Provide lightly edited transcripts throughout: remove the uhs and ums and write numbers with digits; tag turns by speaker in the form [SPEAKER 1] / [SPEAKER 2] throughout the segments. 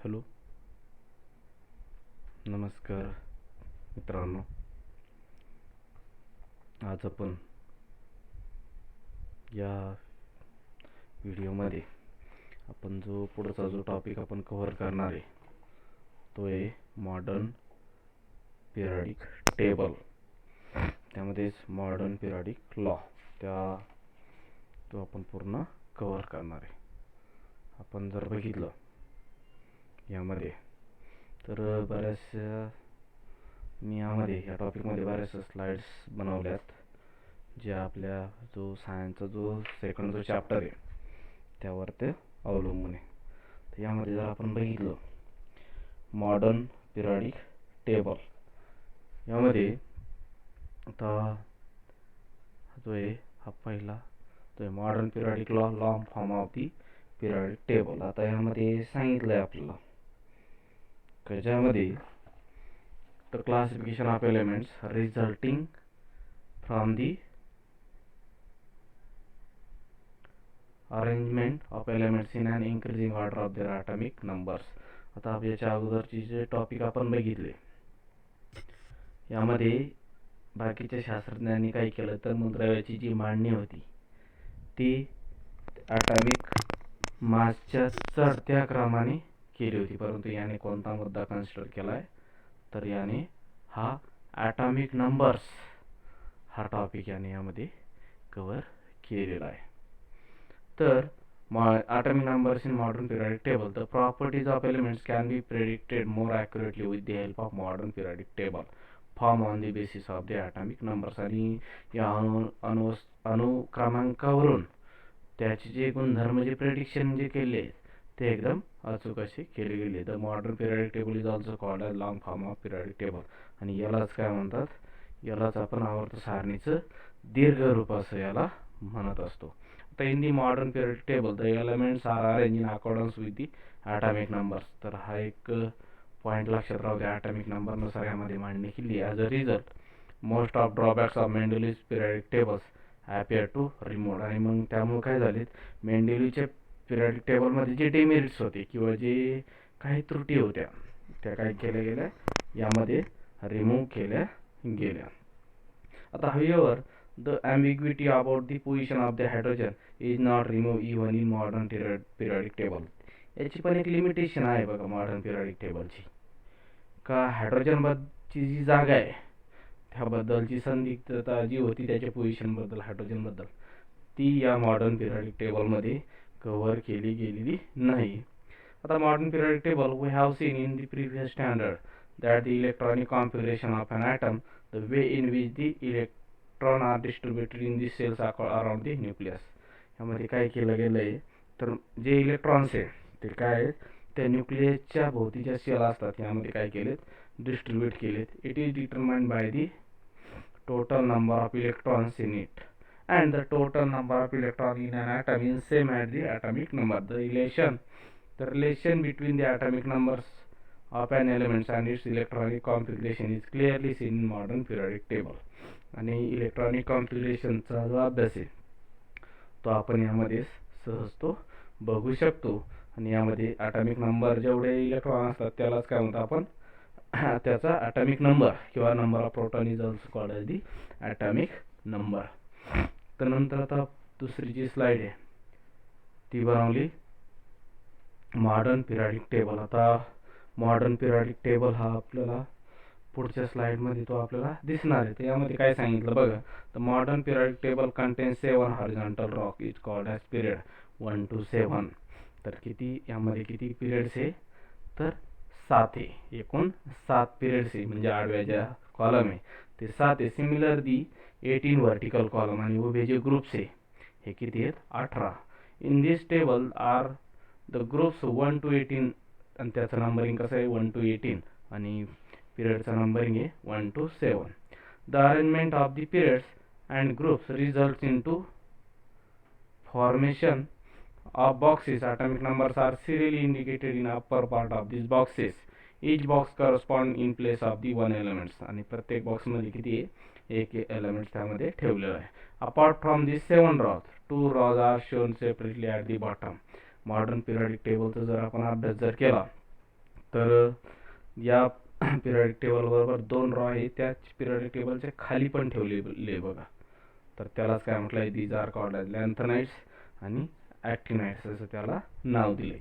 [SPEAKER 1] Hello, नमस्कार मित्रांनो. आज आपण या व्हिडिओमध्ये आपण जो पुढचा टॉपिक आपण कव्हर करणार आहे तो आहे मॉडर्न पिरियडिक टेबल. त्यामध्येच मॉडर्न पिरियडिक लॉ तो आपण पूर्ण कव्हर करणार आहे. आपण जर बघितलं यामध्ये तर मी या टॉपिकमध्ये बऱ्याचशा स्लाइड्स बनवल्यात ज्या आपल्या जो सायन्सचा जो सेकंड चॅप्टर आहे त्यावर ते अवलंबून आहे. तर यामध्ये जर आपण बघितलं मॉडर्न पिरियडिक टेबल, यामध्ये आता जो आहे हा पहिला जो आहे modern periodic law, long form of the periodic table. आता यामध्ये सांगितलं आहे आपल्याला की ज्यामध्ये the classification of elements resulting from the arrangement of elements in an increasing order of their atomic numbers. आता याच्या अगोदरची जे टॉपिक आपण बघितले यामध्ये बाकीच्या शास्त्रज्ञांनी काय केलं तर मूलद्रव्याची जी मांडणी होती ती ॲटॉमिक मासच्या चढत्या क्रमाने केली होती, परंतु याने कोणता मुद्दा कन्सिडर केला आहे तर याने हा ॲटॉमिक नंबर्स हा टॉपिक यामध्ये कव्हर केलेला आहे. तर atomic numbers in modern periodic table, the properties of elements can be predicted more accurately with the help of modern periodic table formed on the basis of the atomic numbers. आणि या अनुक्रमांकावरून त्याचे जे गुणधर्म जे prediction जे केले ते एकदम अचूक असे केले गेले. The modern periodic table is also called as long form of periodic table. आणि यालाच काय म्हणतात, यालाच आपण आवर्त सारणीचं दीर्घ रूप असं याला म्हणत असतो. आता in the modern periodic table the elements are arrange in accordance with the atomic numbers. तर हा एक पॉईंट लक्षात राहू द्या, ॲटॉमिक नंबरनुसार यामध्ये मांडणी केली. As a result most of drawbacks of Mendeleev's periodic tables appear to remove. आणि मग त्यामुळे काय झालेत, मेंडेलीच्या पिरियडिक टेबलमध्ये जे डेमेरिट्स होते किंवा जे काही त्रुटी होत्या त्या काय केल्या गेल्या यामध्ये रिमूव्ह केल्या गेल्या. आता however the ambiguity about the position of the hydrogen is not removed even in modern periodic table. याची पण एक लिमिटेशन आहे बघा मॉडर्न पिरियडिक टेबलची, का हायड्रोजनची जी जागा आहे त्याबद्दलची संदिग्धता जी होती त्याच्या पोझिशनबद्दल हायड्रोजनबद्दल ती या मॉडर्न पिरियडिक टेबलमध्ये कव्हर केली गेलेली नाही. आता modern periodic table we have seen in the previous standard that the electronic configuration of an atom, the way in which the electron are distributed in the cells around the nucleus. यामध्ये काय केलं गेलं आहे तर जे electrons आहे ते काय त्या न्यूक्लियसच्या भोवती ज्या सेल असतात यामध्ये काय केलेत डिस्ट्रीब्यूट केलेत. It is determined by the total number of electrons in it and the total number of electrons in an atom is same as the atomic number. The relation between the atomic numbers of an element and its electronic configuration is clearly seen in modern periodic table. आणि electronic कॉन्फिगरेशनचा जो अभ्यास आहे तो आपण यामध्ये सहज तो बघू शकतो. आणि यामध्ये ॲटॉमिक नंबर जेवढे इलेक्ट्रॉन असतात त्यालाच काय म्हणतो आपण त्याचा ॲटॉमिक नंबर किंवा number of proton is also called as the atomic number. तर नंतर आता दुसरी जी स्लाइड आहे ती बनवली मॉडर्न पिरियडिक टेबल. आता मॉडर्न पिरियडिक टेबल हा आपल्याला पुढच्या स्लाइडमध्ये तो आपल्याला दिसणार आहे. तर यामध्ये काय सांगितलं बघा, the modern periodic table contains 7 horizontal rock is called as period 1 to 7. तर यामध्ये किती पिरियड्स आहे तर 7 आहे. एकूण 7 पिरियड्स आहे, म्हणजे आडव्या ज्या कॉलम आहे ते 7 आहे. सिमिलर दी 18 व्हर्टिकल कॉलम आणि उभे जे ग्रुप्स आहे हे किती आहेत 18. In this table are the groups 1 to 18 आणि त्याचं नंबरिंग कसं आहे 1 to 18 आणि पिरियडचा नंबरिंग आहे 1 to 7. The arrangement of the periods and groups results into formation of boxes. Atomic numbers are serially indicated in upper part of these boxes. Each box correspond in place of the one elements. आणि प्रत्येक box मध्ये किती आहे एक element त्यामध्ये ठेवलेला आहे. Apart from these 7 rows, 2 rows are shown separately at the bottom. Modern periodic टेबलचा जर आपण अभ्यास जर केला तर या पिरियडिक टेबल बरोबर 2 रॉ आहे त्या पिरियडिक टेबलच्या खाली पण ठेवलेले बघा. तर त्यालाच काय म्हटलं आहे, दीज आर कॉल्ड ॲज लॅन्थनाइट्स आणि ॲक्टिनाइट्स असं त्याला नाव दिले.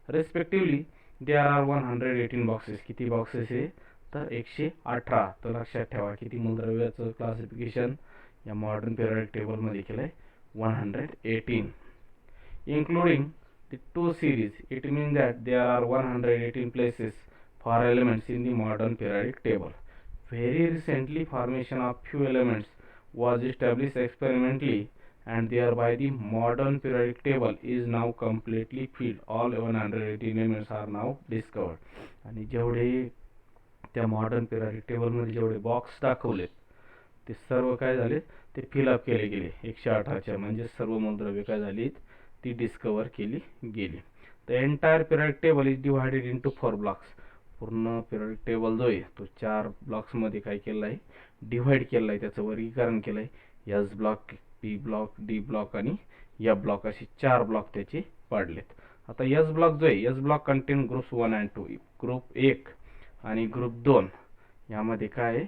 [SPEAKER 1] रेस्पेक्टिव्हली देअर आर 118 बॉक्सेस. किती बॉक्सेस आहे तर 118. तर लक्षात ठेवा किती मूलद्रव्याचं क्लासिफिकेशन या मॉडर्न पिरियडिक टेबलमध्ये केलं आहे, 118, including the two series. It means that there are 118 places for elements in the modern periodic table. Very recently, formation of few elements was established experimentally, and thereby the modern periodic table is now completely filled. All 118 elements are now discovered. आणि जेवढे त्या modern periodic टेबलमध्ये जेवढे box दाखवलेत ते सर्व काय झाले, ते फिलअप केले गेले. 118च्या म्हणजे सर्व मूलद्रव्ये काय झालीत, ती डिस्कवर केली गेली. The entire periodic table is divided into 4 blocks. पूर्ण पिरियडिक टेबल जो आहे तो 4 ब्लॉक्समध्ये काय केलं आहे, डिव्हाइड केलं आहे, त्याचं वर्गीकरण केलं आहे. S block, P block, D block आणि एफ ब्लॉक असे 4 ब्लॉक त्याचे पाडलेत. आता एस ब्लॉक जो आहे, S block content groups 1 and 2. Group 1 आणि ग्रुप 2 यामध्ये काय आहे,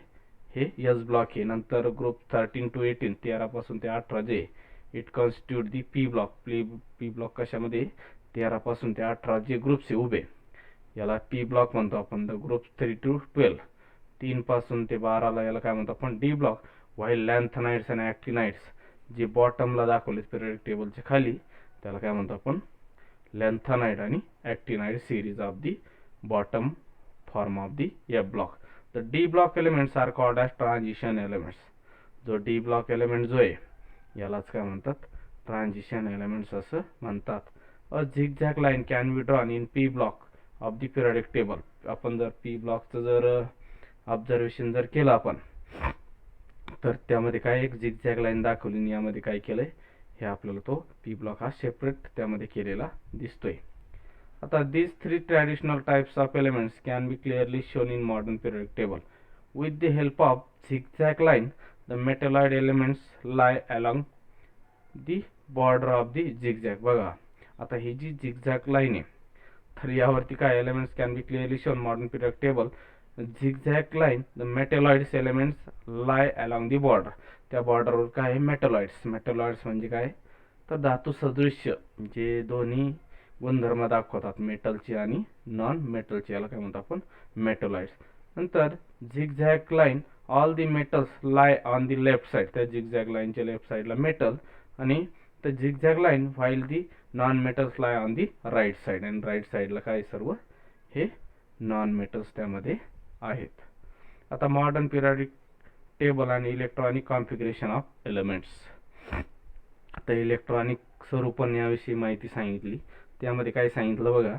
[SPEAKER 1] हे एस ब्लॉक आहे. नंतर ग्रुप 13 to 18, 13 पासून ते 18 जे it constitute the P block. P block कशामध्ये, 13 पासून ते 18 जे ग्रुप्स आहे उभे, याला पी ब्लॉक म्हणतो आपण. द ग्रुप 3 to 12, 3 पासून ते 12ला याला काय म्हणतो आपण, डी ब्लॉक. व्हाईल लॅन्थनाइट्स आणि ॲक्टिनाइट्स जे बॉटमला दाखवले पिरियडिक टेबलच्या खाली, त्याला काय म्हणतो आपण, लॅन्थनाइट आणि actinide series of the bottom form of the F block. The D block elements are called as transition elements. जो डी ब्लॉक एलिमेंट जो आहे यालाच काय म्हणतात, ट्रान्झिशन एलिमेंट्स असं म्हणतात. A zigzag line can be drawn in P block of the periodic table. आपण जर पी ब्लॉकचं जर ऑब्झर्वेशन जर केलं आपण, तर त्यामध्ये काय एक झिगझॅग लाईन दाखवली आणि यामध्ये काय केलंय, हे आपल्याला तो पी ब्लॉक हा सेपरेट त्यामध्ये केलेला दिसतोय. आता these 3 traditional types of elements can be clearly shown in modern periodic table. With the help of zigzag line, the metalloid elements lie along the border of the zigzag. बघा आता ही जी zigzag line आहे, तर यावरती काय elements can be clearly shown modern periodic table. Zigzag line, the metalloids elements lie along the border. त्या बॉर्डरवर काय आहे, metalloids. Metalloids म्हणजे काय, तर धातू सदृश्य जे दोन्ही गुणधर्म दाखवतात, मेटलचे आणि नॉन मेटलचे, याला काय म्हणतो आपण, मेटॅलॉइड्स. नंतर zigzag line, all the metals lie on the left side. त्या झिगझॅग लाईनच्या लेफ्ट साइडला मेटल आणि the zigzag line while the non metals lie on the right side. आणि राईट साइडला काय सर्व हे नॉन मेटल्स त्यामध्ये आहेत. आता मॉडर्न पिरियडिक टेबल आणि इलेक्ट्रॉनिक कॉन्फिगरेशन ऑफ एलिमेंट्स. आता इलेक्ट्रॉनिक स्वरूपाने याविषयी माहिती सांगितली. त्यामध्ये काय सांगितलं बघा,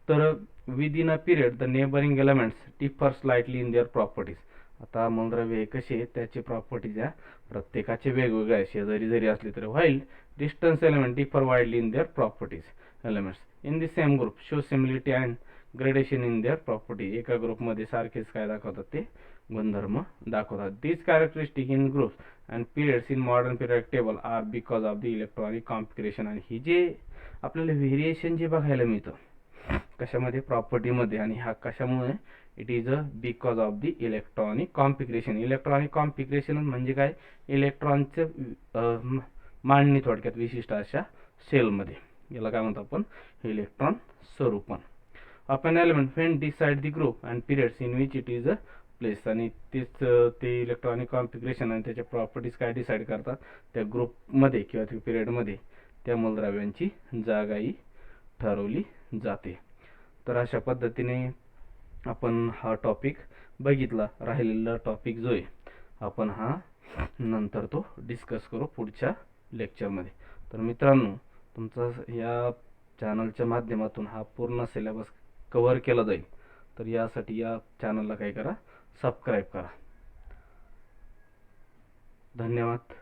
[SPEAKER 1] तर within a period the neighbouring elements differ slightly in their properties. आता मूलद्रव्य हे कसे, त्याचे प्रॉपर्टीज या प्रत्येकाचे वेगवेगळे आहे, शेजारी जरी असले तरी. While distance element differ widely in their properties. Elements in the same group show similarity and gradation in their property. एका ग्रुपमध्ये सारखेच काय दाखवतात, ते गुणधर्म दाखवतात. This characteristic in groups and periods in modern periodic table are because of the electronic configuration. आणि ही जे आपल्याला व्हेरिएशन जे बघायला मिळतं कशामध्ये, प्रॉपर्टीमध्ये, आणि हा कशामुळे, it is a because of the electronic configuration. Electronic configuration म्हणजे काय, इलेक्ट्रॉनचं मांडणी थोडक्यात विशिष्ट अशा सेलमध्ये, याला काय म्हणतो आपण, इलेक्ट्रॉन स्वरूपन. Of an element when decide the group and periods in which it is a place. आणि तेच ते इलेक्ट्रॉनिक कॉन्फिगरेशन आणि त्याच्या प्रॉपर्टीज काय डिसाईड करतात, त्या ग्रुपमध्ये किंवा त्या पिरियडमध्ये त्या मूलद्रव्यांची जागाही ठरवली जाते. तर अशा पद्धतीने आपण हा टॉपिक बघितला. राहिलेला टॉपिक जो आहे आपण हा नंतर तो डिस्कस करू पुढच्या लेक्चरमध्ये. तर मित्रांनो, तुमचा या चॅनलच्या माध्यमातून हा पूर्ण सिलेबस कव्हर केला जाईल. तर यासाठी या चॅनलला काय करा, सबस्क्राईब करा. धन्यवाद.